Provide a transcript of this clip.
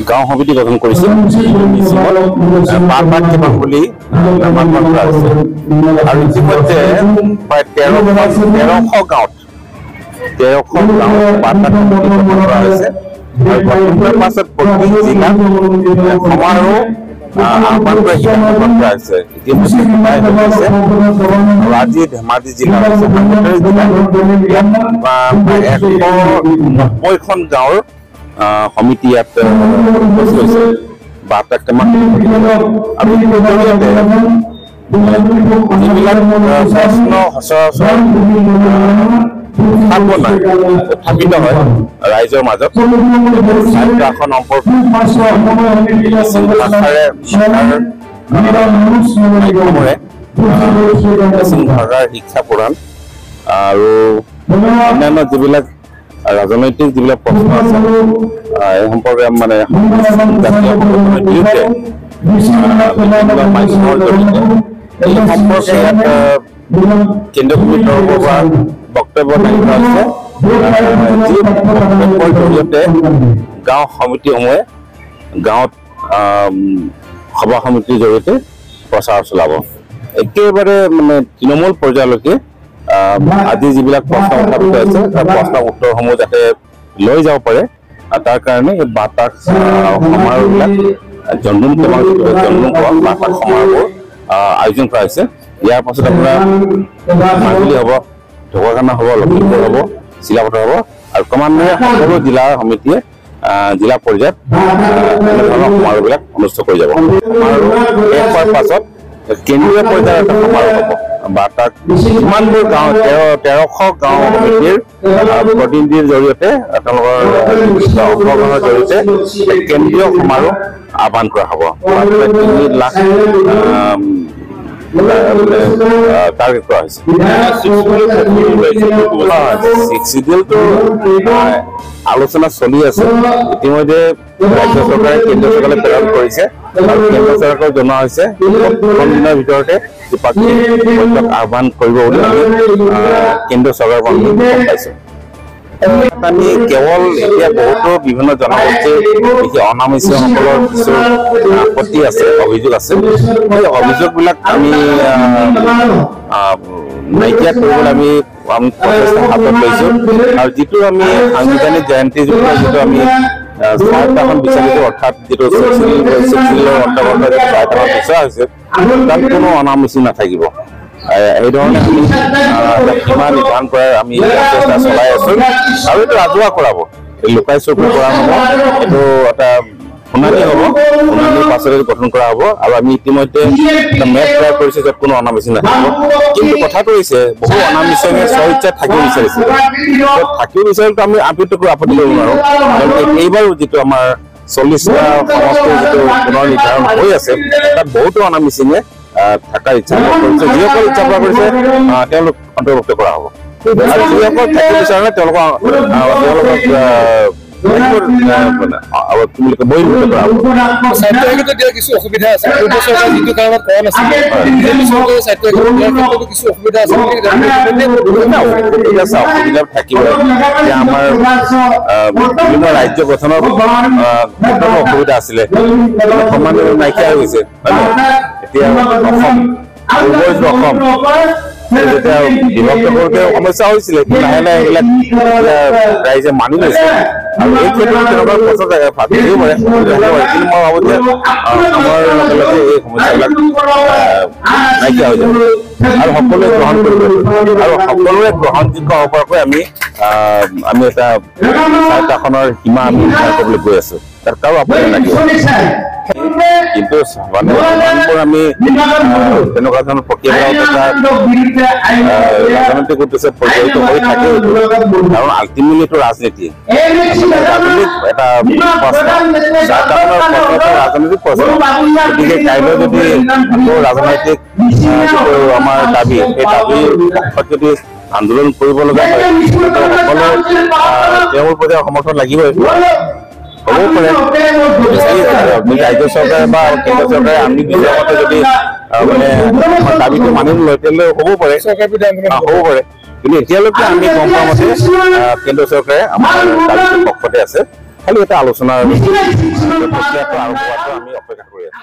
গাঁও সমিতি গঠন কৰিছে বুলি নামাকৰণ কৰা হৈছে আৰু ইতিমধ্যে প্ৰায় 1300 গাঁৱত বাৰ্তাত গঠন কৰা হৈছে আৰু গঠনৰ পাছত প্ৰতি জিলাত সমাৰোহ আহ্বান কৰা হৈছে। ইতিমধ্যে আজি ধেমাজি জিলা 190খন গাঁৱৰ সমিতি ইয়াত বাৰ্তা আৰু যিবিলাক প্ৰশ্ন সচৰাচৰ উত্থাপিত হয় ৰাইজৰ মাজত এখন ভাষাৰ শিক্ষা প্ৰদান আৰু অন্যান্য যিবিলাক ৰাজনৈতিক যিবিলাক প্ৰশ্ন আছে এই সম্পৰ্কে মানে এই সম্পৰ্কে কেন্দ্ৰীয় কমিটিৰ পৰা বক্তব্য দাঙি ধৰা হৈছে যি বক্তব্যৰ জৰিয়তে গাঁও সমিতিসমূহে গাঁৱত সভা সমিতিৰ জৰিয়তে প্ৰচাৰ চলাব। একেবাৰে মানে তৃণমূল পৰ্যায়লৈকে আজি যিবিলাক প্ৰশ্ন উত্থাপিত হৈছে তাৰ প্ৰশ্ন উত্তৰসমূহ যাতে লৈ যাব পাৰে তাৰ কাৰণে এই বাৰ্তা সমাৰোহবিলাক জন্মদিন বাৰ্তা সমাৰোহৰ আয়োজন কৰা হৈছে। ইয়াৰ পাছত আপোনাৰ মাজুলী হ'ব, ঢকুৱাখানা হ'ব, লখিমপুৰ হ'ব, চিলাপথাৰ হ'ব আৰু ক্ৰমান্বয়ে সকলো জিলাৰ সমিতিয়ে জিলা পৰ্যায়ত এনেধৰণৰ সমাৰোহবিলাক অনুষ্ঠিত কৰি যাব। সমাৰোহ শেষ হোৱাৰ পাছত কেন্দ্ৰীয় পৰ্যায়ত এটা সমাৰোহ হ'ব। বাৰ্তাক কিমানবোৰ গাঁও 1300 গাঁও সমিতিৰ প্ৰতিনিধিৰ জৰিয়তে তেওঁলোকৰ অংশগ্ৰহণৰ জৰিয়তে কেন্দ্ৰীয় সমাৰোহ আহ্বান কৰা হ'ব। 3 লাখ টাৰ্গেট কৰা হৈছে। চিডিউলটো আলোচনা চলি আছে। ইতিমধ্যে ৰাজ্য চৰকাৰে কেন্দ্ৰীয় চৰকাৰে প্ৰেৰণ কৰিছে আৰু কেন্দ্ৰ চৰকাৰক জনোৱা হৈছে 15 দিনৰ ভিতৰতে দ্বিপাক্ষিক বৈঠক আহ্বান কৰিব বুলি কেন্দ্ৰীয় চৰকাৰৰ পৰা গম পাইছোঁ। আমি কেৱল এতিয়া বহুতো বিভিন্ন জনগোষ্ঠীৰ অনামিছসকলৰ কিছু আপত্তি আছে, অভিযোগ আছে। সেই অভিযোগবিলাক আমি নাইকিয়া কৰিবলৈ আমি প্ৰচেষ্টা হাতত লৈছোঁ আৰু যিটো আমি সাংবিধানিক জয়ন্তীযুক্ত যিটো আমি স্বায়ত্তশাসন বিচাৰিছো অৰ্থাৎ যিটো চিভিলৰ অন্তৰ্গত স্বায়ত্তশাসন বিচৰা হৈছে তাত কোনো অনামিছি নাথাকিব। এই ধৰণে আমি সীমা নিৰ্ধাৰণ কৰাৰ আমি চেষ্টা চলাই আছো আৰু এইটো ৰাজহুৱা কৰাব, লুকাই চুৰি কৰা নহ'ব। এইটো এটা শুনানি হ'ব, শুনানিৰ পাছতে গঠন কৰা হ'ব আৰু আমি ইতিমধ্যে এটা মেপ তৈয়াৰ কৰিছোঁ য'ত কোনো অনামিছি নাথাকিব। কিন্তু কথাটো হৈছে বহু অনামিছাই স্বইচ্ছাত থাকিব বিচাৰিছে। থাকিব বিচাৰিলেতো আমি আপত্তি কৰিব নোৱাৰোঁ। এইবাৰো যিটো আমাৰ 40টা সমষ্টিৰ যিটো পুনৰ নিৰ্ধাৰণ হৈ আছে তাত বহুতো অনামিছিঙে থকাৰ ইচ্ছা কৰিছে। যিসকল ইচ্ছা কৰা কৰিছে তেওঁলোক অন্তৰ্ভুক্ত কৰা হ'ব আৰু যিসকল থাকিব বিচাৰে তেওঁলোকক বহিৰ্ভূত কৰা হ'ব। কিছু অসুবিধা আছে, যিটো কাৰণত কৰা নাছিল কিছু অসুবিধা আছে। অসুবিধা থাকিব। এতিয়া আমাৰ বিভিন্ন ৰাজ্য গঠনৰ ক্ষেত্ৰতো অসুবিধা আছিলে, ক্ৰমান্বয়ে নাইকিয়া হৈ গৈছে। এতিয়া অসম যেতিয়া বিভক্ত কৰোঁতে সমস্যা হৈছিলে, লাহে লাহে এইবিলাক ৰাইজে মানি লৈছে আৰু এই ক্ষেত্ৰত তেনেকুৱা প্ৰচেষ্টা ভাবিবও পাৰে। কিন্তু মই ভাবোঁ যে আমাৰ লগে লগে এই সমস্যাবিলাক নাইকিয়া হৈ যাব আৰু সকলোৱে গ্ৰহণ কৰিব আৰু সকলোৰে গ্ৰহণযোগ্য হ'ব পৰাকৈ আমি এটা স্বায়ত্তশাসনৰ সীমা আমি নিৰ্ধাৰণ কৰিবলৈ গৈ আছোঁ। তাৰ কাৰো আপত্তি লাগিব। কিন্তু মানে আমি তেনেকুৱা ধৰণৰ প্ৰক্ৰিয়াবিলাক ৰাজনৈতিক উদ্দেশ্যে পৰিচালিত হৈ থাকে কাৰণ আল্টিমেটলি এইটো ৰাজনীতি, ৰাজনৈতিক এটা প্ৰশ্ন, ৰাজনৈতিক প্ৰশ্ন। গতিকে কাইলৈ যদি আকৌ ৰাজনৈতিক যিটো আমাৰ দাবী সেই দাবীৰ পক্ষত যদি আন্দোলন কৰিব লগা হয় সকলো তেওঁৰ প্ৰতি সমৰ্থন লাগিবই। হ'বও পাৰে ৰাজ্য চৰকাৰে বা কেন্দ্ৰ চৰকাৰে আমি বিজয় মতে যদি মানে দাবীটো মানি নলয় তেতিয়াহ'লে হ'বও পাৰে, হ'ব পাৰে। কিন্তু এতিয়ালৈকে আমি গম পোৱা মতে কেন্দ্ৰ চৰকাৰে আমাৰ দাবীটোৰ পক্ষতে আছে, খালি এটা আলোচনাৰ প্ৰক্ৰিয়াটো আৰম্ভ হোৱাটো আমি অপেক্ষা কৰি আছো।